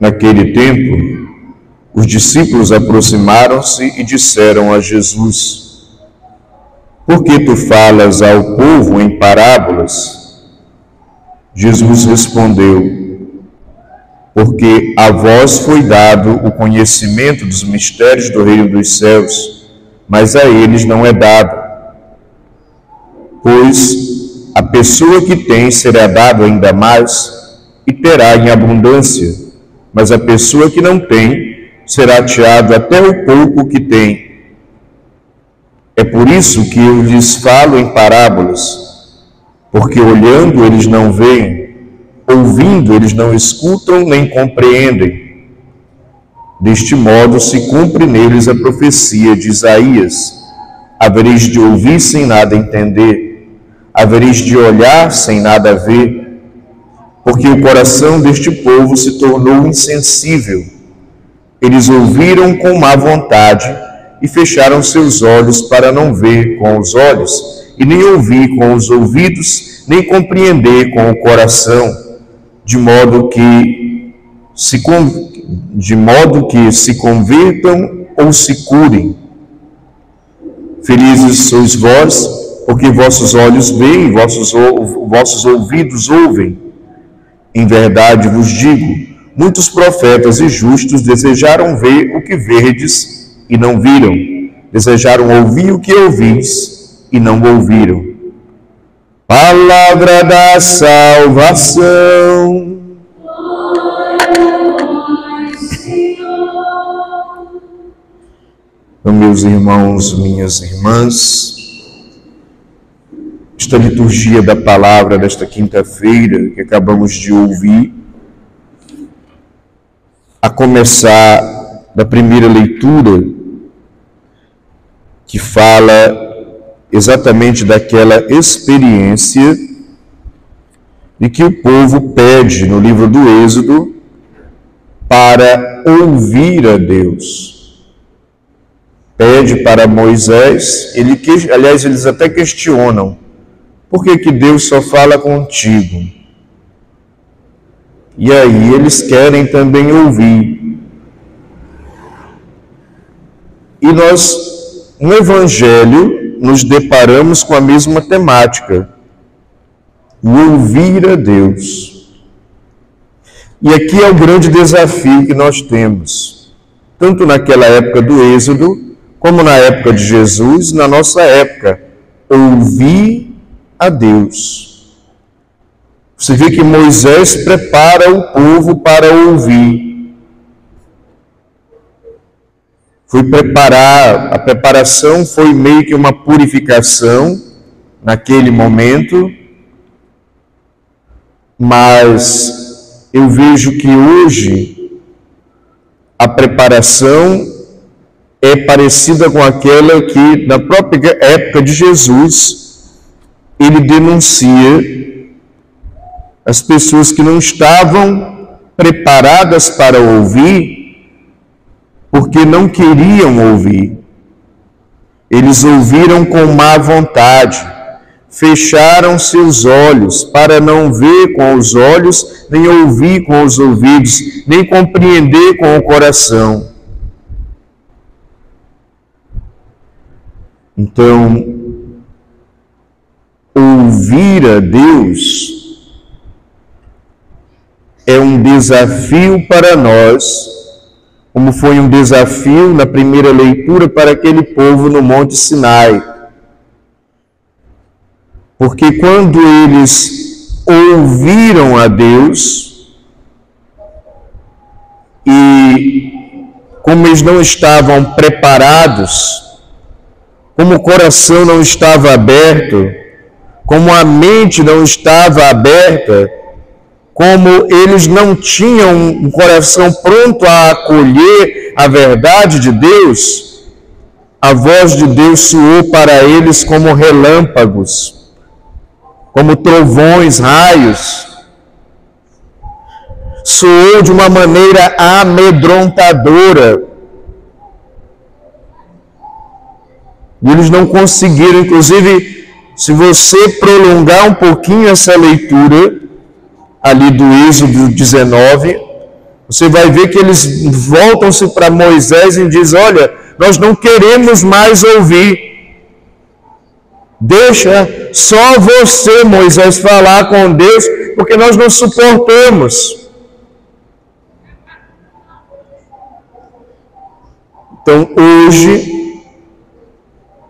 Naquele tempo, os discípulos aproximaram-se e disseram a Jesus: Por que tu falas ao povo em parábolas? Jesus respondeu: Porque a vós foi dado o conhecimento dos mistérios do reino dos céus, mas a eles não é dado. Pois a pessoa que tem será dado ainda mais e terá em abundância, mas a pessoa que não tem será tirado até o pouco que tem. É por isso que eu lhes falo em parábolas, porque olhando eles não veem, ouvindo eles não escutam nem compreendem. Deste modo se cumpre neles a profecia de Isaías: havereis de ouvir sem nada entender, havereis de olhar sem nada ver, porque o coração deste povo se tornou insensível. Eles ouviram com má vontade e fecharam seus olhos para não ver com os olhos, e nem ouvir com os ouvidos, nem compreender com o coração, de modo que se convertam ou se curem. Felizes sois vós, porque vossos olhos veem e vossos ouvidos ouvem. Em verdade vos digo, muitos profetas e justos desejaram ver o que verdes e não viram, desejaram ouvir o que ouvis e não ouviram. Palavra da salvação. Então, meus irmãos, minhas irmãs, esta liturgia da palavra desta quinta-feira que acabamos de ouvir, a começar da primeira leitura, que fala exatamente daquela experiência de que o povo pede no livro do Êxodo para ouvir a Deus. Pede para Moisés, aliás, eles até questionam: por que Deus só fala contigo? E aí eles querem também ouvir. E nós, no Evangelho, nos deparamos com a mesma temática: o ouvir a Deus. E aqui é o grande desafio que nós temos, tanto naquela época do Êxodo, como na época de Jesus, na nossa época: ouvir a Deus. Você vê que Moisés prepara o povo para ouvir. A preparação foi meio que uma purificação naquele momento, mas eu vejo que hoje a preparação é parecida com aquela que, na própria época de Jesus, ele denuncia as pessoas que não estavam preparadas para ouvir, porque não queriam ouvir. Eles ouviram com má vontade, fecharam seus olhos para não ver com os olhos, nem ouvir com os ouvidos, nem compreender com o coração. Então, ouvir a Deus é um desafio para nós, como foi um desafio na primeira leitura para aquele povo no Monte Sinai. Porque quando eles ouviram a Deus, e como eles não estavam preparados, como o coração não estava aberto, como a mente não estava aberta, como eles não tinham um coração pronto a acolher a verdade de Deus, a voz de Deus soou para eles como relâmpagos, como trovões, raios. Soou de uma maneira amedrontadora. E eles não conseguiram, inclusive, se você prolongar um pouquinho essa leitura, ali do Êxodo 19, Você vai ver que eles voltam-se para Moisés e dizem: olha, nós não queremos mais ouvir. Deixa só você, Moisés, falar com Deus, porque nós não suportamos. Então, hoje,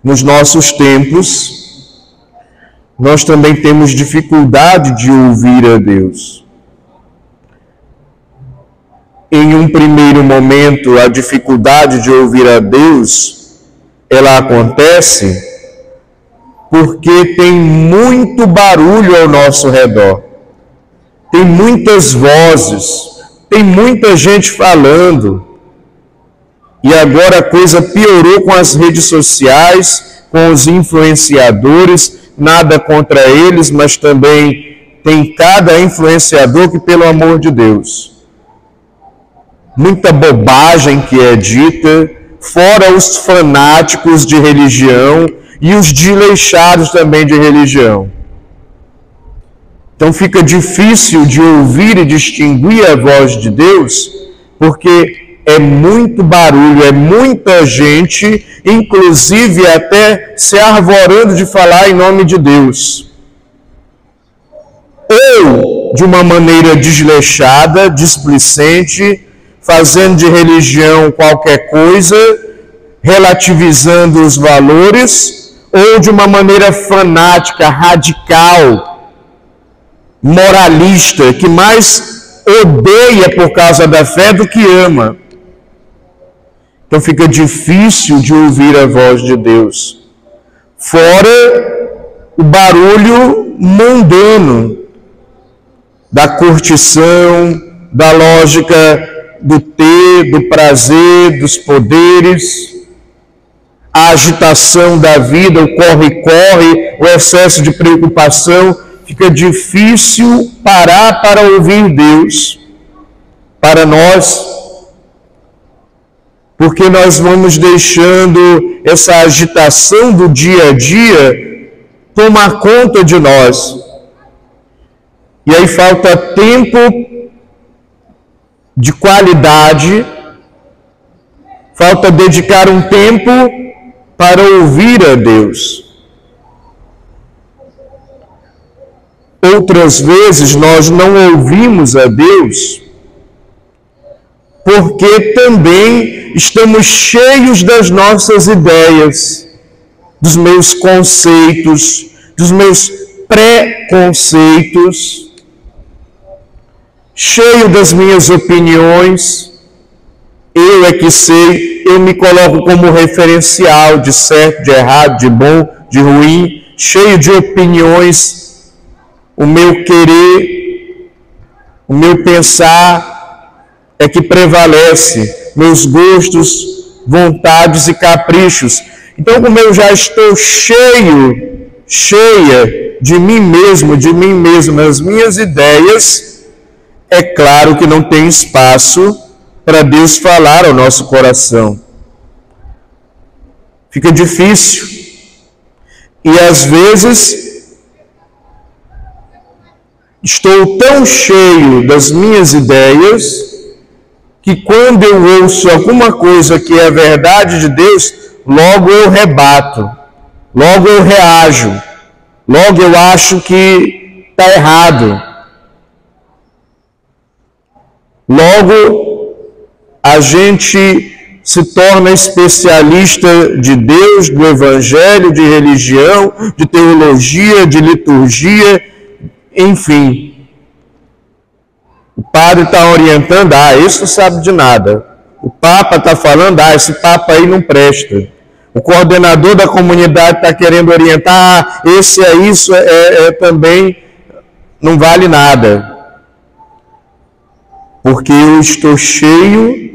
nos nossos tempos, nós também temos dificuldade de ouvir a Deus. Em um primeiro momento, a dificuldade de ouvir a Deus, ela acontece porque tem muito barulho ao nosso redor. Tem muitas vozes, tem muita gente falando. E agora a coisa piorou com as redes sociais, com os influenciadores, nada contra eles, mas também tem cada influenciador que, pelo amor de Deus, muita bobagem que é dita, fora os fanáticos de religião e os desleixados também de religião. Então fica difícil de ouvir e distinguir a voz de Deus, porque é muito barulho, é muita gente, inclusive até se arvorando de falar em nome de Deus. Ou de uma maneira desleixada, displicente, fazendo de religião qualquer coisa, relativizando os valores, ou de uma maneira fanática, radical, moralista, que mais odeia por causa da fé do que ama. Então fica difícil de ouvir a voz de Deus. Fora o barulho mundano da curtição, da lógica do ter, do prazer, dos poderes, a agitação da vida, o corre-corre, o excesso de preocupação. Fica difícil parar para ouvir Deus para nós, porque nós vamos deixando essa agitação do dia a dia tomar conta de nós. E aí falta tempo de qualidade, falta dedicar um tempo para ouvir a Deus. Outras vezes nós não ouvimos a Deus porque também estamos cheios das nossas ideias, dos meus conceitos, dos meus preconceitos, cheio das minhas opiniões. Eu é que sei, eu me coloco como referencial de certo, de errado, de bom, de ruim, cheio de opiniões. O meu querer, o meu pensar é que prevalece, meus gostos, vontades e caprichos. Então, como eu já estou cheia de mim mesmo, as minhas ideias, é claro que não tem espaço para Deus falar ao nosso coração. Fica difícil. E às vezes estou tão cheio das minhas ideias que quando eu ouço alguma coisa que é a verdade de Deus, logo eu rebato, logo eu reajo, logo eu acho que está errado. Logo a gente se torna especialista de Deus, do Evangelho, de religião, de teologia, de liturgia, enfim. O padre está orientando, esse não sabe de nada. O Papa está falando, esse Papa aí não presta. O coordenador da comunidade está querendo orientar, esse é isso, também não vale nada. Porque eu estou cheia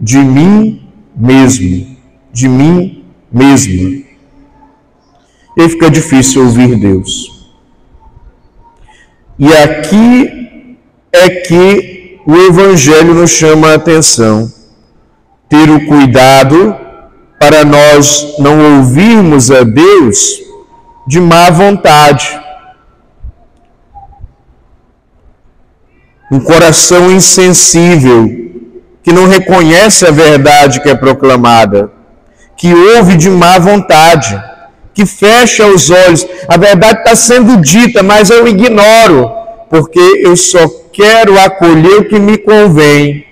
de mim mesmo, de mim mesma. E aí fica difícil ouvir Deus. E aqui é que o Evangelho nos chama a atenção. Ter o cuidado para nós não ouvirmos a Deus de má vontade. Um coração insensível, que não reconhece a verdade que é proclamada, que ouve de má vontade, que fecha os olhos. A verdade está sendo dita, mas eu ignoro, porque eu só quero acolher o que me convém,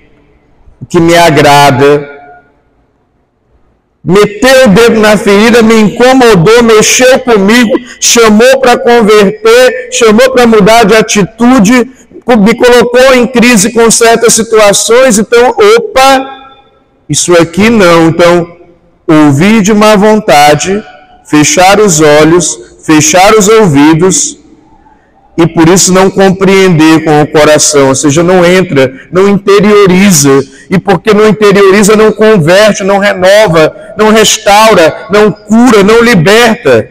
o que me agrada. Meteu o dedo na ferida, me incomodou, mexeu comigo, chamou para converter, chamou para mudar de atitude, me colocou em crise com certas situações. Então, isso aqui não. Então, ouvir de má vontade, fechar os olhos, fechar os ouvidos, e por isso não compreender com o coração, ou seja, não entra, não interioriza, e porque não interioriza, não converte, não renova, não restaura, não cura, não liberta.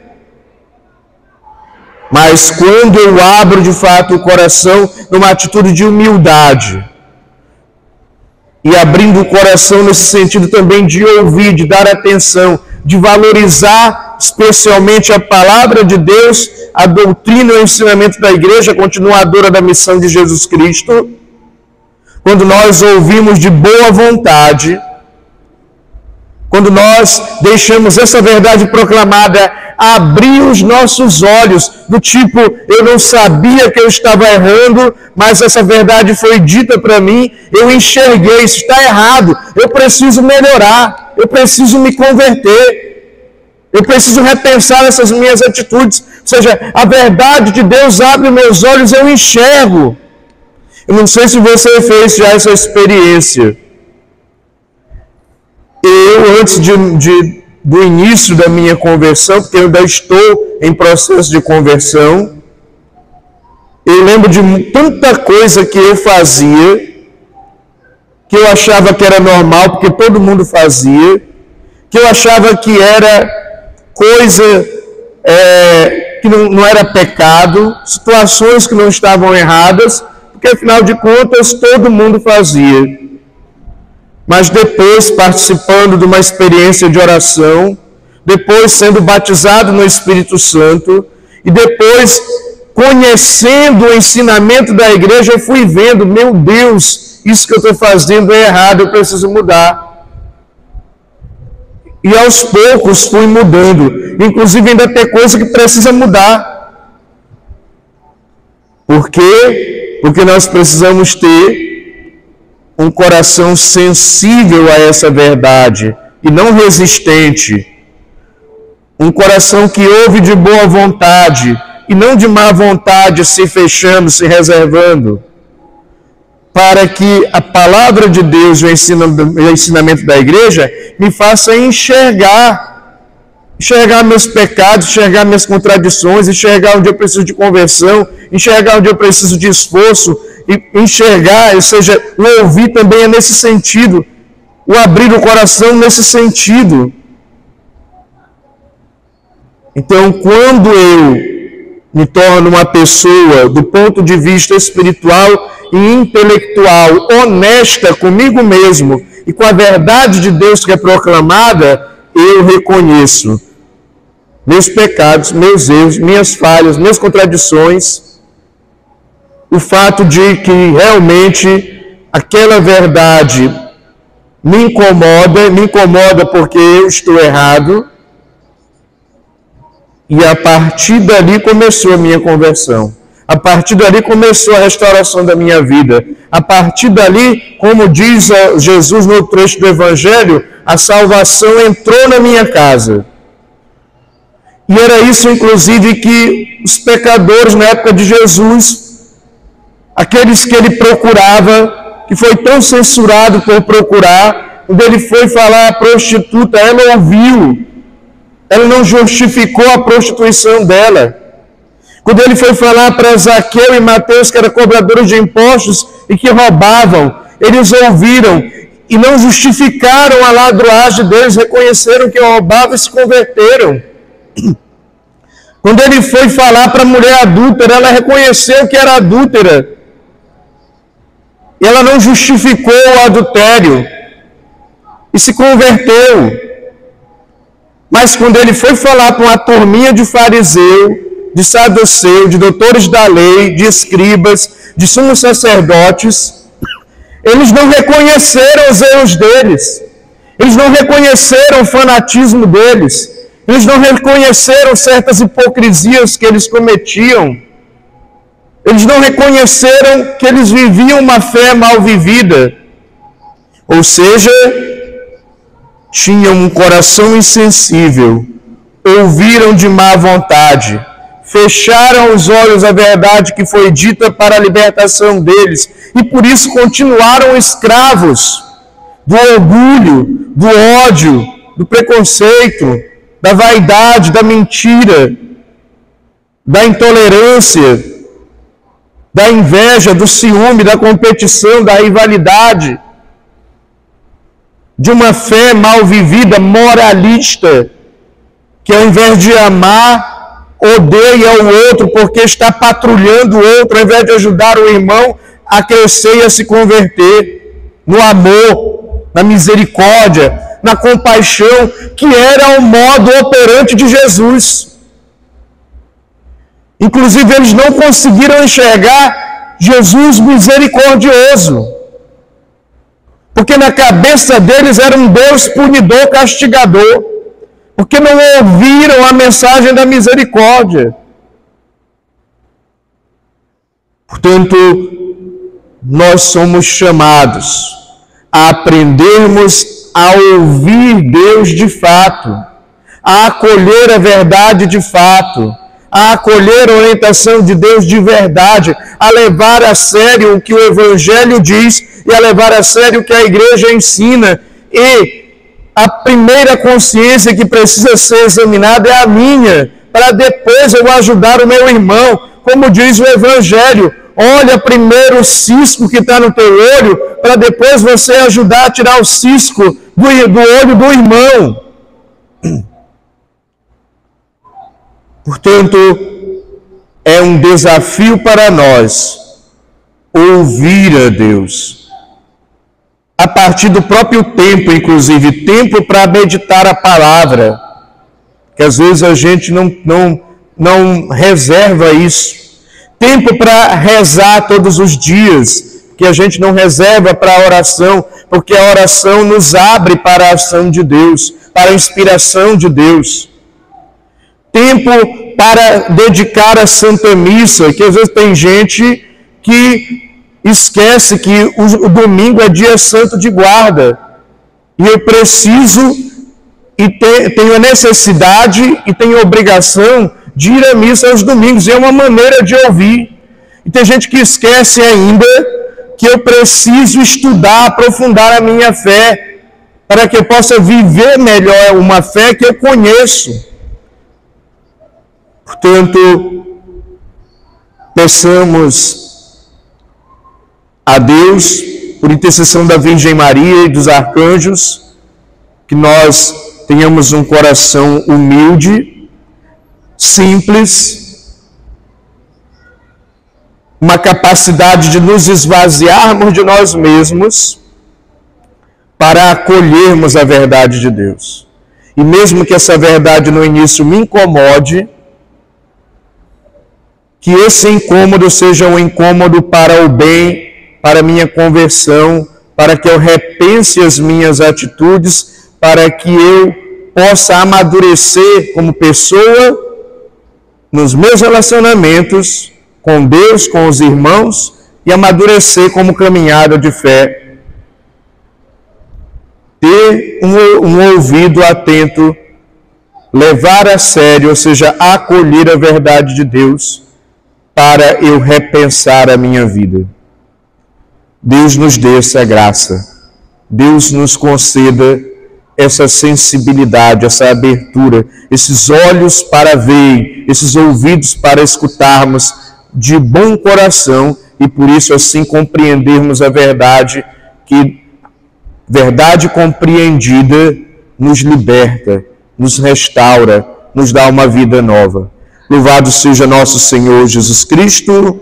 Mas quando eu abro de fato o coração numa atitude de humildade, e abrindo o coração nesse sentido também de ouvir, de dar atenção, de valorizar especialmente a palavra de Deus, a doutrina e o ensinamento da igreja continuadora da missão de Jesus Cristo, quando nós ouvimos de boa vontade, quando nós deixamos essa verdade proclamada abrir os nossos olhos, do tipo, eu não sabia que eu estava errando, mas essa verdade foi dita para mim, eu enxerguei, isso está errado, eu preciso melhorar, eu preciso me converter, eu preciso repensar essas minhas atitudes. Ou seja, a verdade de Deus abre meus olhos, eu enxergo. Eu não sei se você fez já essa experiência. Eu, antes do início da minha conversão, porque eu ainda estou em processo de conversão, eu lembro de tanta coisa que eu fazia, que eu achava que era normal, porque todo mundo fazia, que eu achava que era coisa que não era pecado, situações que não estavam erradas, porque afinal de contas todo mundo fazia. Mas depois, participando de uma experiência de oração, depois sendo batizado no Espírito Santo, e depois conhecendo o ensinamento da igreja, eu fui vendo, meu Deus, isso que eu estou fazendo é errado, eu preciso mudar. E aos poucos fui mudando. Inclusive ainda tem coisa que precisa mudar. Por quê? Porque nós precisamos ter um coração sensível a essa verdade e não resistente. Um coração que ouve de boa vontade e não de má vontade, se fechando, se reservando, para que a palavra de Deus e o ensinamento da igreja me faça enxergar meus pecados, enxergar minhas contradições, enxergar onde eu preciso de conversão, enxergar onde eu preciso de esforço, e enxergar, ou seja, o ouvir também é nesse sentido, o abrir o coração nesse sentido. Então, quando eu me torno uma pessoa, do ponto de vista espiritual e intelectual, honesta comigo mesmo e com a verdade de Deus que é proclamada, eu reconheço meus pecados, meus erros, minhas falhas, minhas contradições, o fato de que realmente aquela verdade me incomoda porque eu estou errado, e a partir dali começou a minha conversão. A partir dali começou a restauração da minha vida. A partir dali, como diz Jesus no trecho do Evangelho, a salvação entrou na minha casa. E era isso, inclusive, que os pecadores na época de Jesus, aqueles que ele procurava, que foi tão censurado por procurar, quando ele foi falar à prostituta, ela ouviu. Ela não justificou a prostituição dela. Quando ele foi falar para Zaqueu e Mateus, que eram cobradores de impostos e que roubavam, eles ouviram e não justificaram a ladruagem deles, reconheceram que roubavam e se converteram. Quando ele foi falar para a mulher adúltera, ela reconheceu que era adúltera. E ela não justificou o adultério e se converteu. Mas quando ele foi falar para uma turminha de fariseu, de saduceus, de doutores da lei, de escribas, de sumos sacerdotes, eles não reconheceram os erros deles, eles não reconheceram o fanatismo deles, eles não reconheceram certas hipocrisias que eles cometiam, eles não reconheceram que eles viviam uma fé mal vivida, ou seja, tinham um coração insensível, ouviram de má vontade, fecharam os olhos à verdade que foi dita para a libertação deles, e por isso continuaram escravos do orgulho, do ódio, do preconceito, da vaidade, da mentira, da intolerância, da inveja, do ciúme, da competição, da rivalidade, de uma fé mal vivida, moralista, que ao invés de amar, odeia o outro porque está patrulhando o outro, ao invés de ajudar o irmão a crescer e a se converter no amor, na misericórdia, na compaixão, que era o modo operante de Jesus. Inclusive, eles não conseguiram enxergar Jesus misericordioso, porque na cabeça deles era um Deus punidor, castigador, porque não ouviram a mensagem da misericórdia. Portanto, nós somos chamados a aprendermos a ouvir Deus de fato, a acolher a verdade de fato, a acolher a orientação de Deus de verdade, a levar a sério o que o Evangelho diz e a levar a sério o que a igreja ensina. E a primeira consciência que precisa ser examinada é a minha, para depois eu ajudar o meu irmão. Como diz o Evangelho, olha primeiro o cisco que está no teu olho, para depois você ajudar a tirar o cisco do olho do irmão. Portanto, é um desafio para nós ouvir a Deus. A partir do próprio tempo, inclusive, tempo para meditar a palavra, que às vezes a gente não reserva isso. Tempo para rezar todos os dias, que a gente não reserva para a oração, porque a oração nos abre para a ação de Deus, para a inspiração de Deus. Tempo para dedicar a Santa Missa, que às vezes tem gente que esquece que o domingo é dia santo de guarda, e eu preciso e tenho a necessidade e tenho a obrigação de ir à missa aos domingos, e é uma maneira de ouvir. E tem gente que esquece ainda que eu preciso estudar, aprofundar a minha fé, para que eu possa viver melhor uma fé que eu conheço. Portanto, peçamos a Deus, por intercessão da Virgem Maria e dos arcanjos, que nós tenhamos um coração humilde, simples, uma capacidade de nos esvaziarmos de nós mesmos para acolhermos a verdade de Deus. E mesmo que essa verdade no início me incomode, que esse incômodo seja um incômodo para o bem, para a minha conversão, para que eu repense as minhas atitudes, para que eu possa amadurecer como pessoa nos meus relacionamentos com Deus, com os irmãos, e amadurecer como caminhada de fé. Ter um ouvido atento, levar a sério, ou seja, acolher a verdade de Deus, para eu repensar a minha vida. Deus nos dê essa graça. Deus nos conceda essa sensibilidade, essa abertura, esses olhos para ver, esses ouvidos para escutarmos de bom coração e por isso assim compreendermos a verdade, que verdade compreendida nos liberta, nos restaura, nos dá uma vida nova. Louvado seja nosso Senhor Jesus Cristo.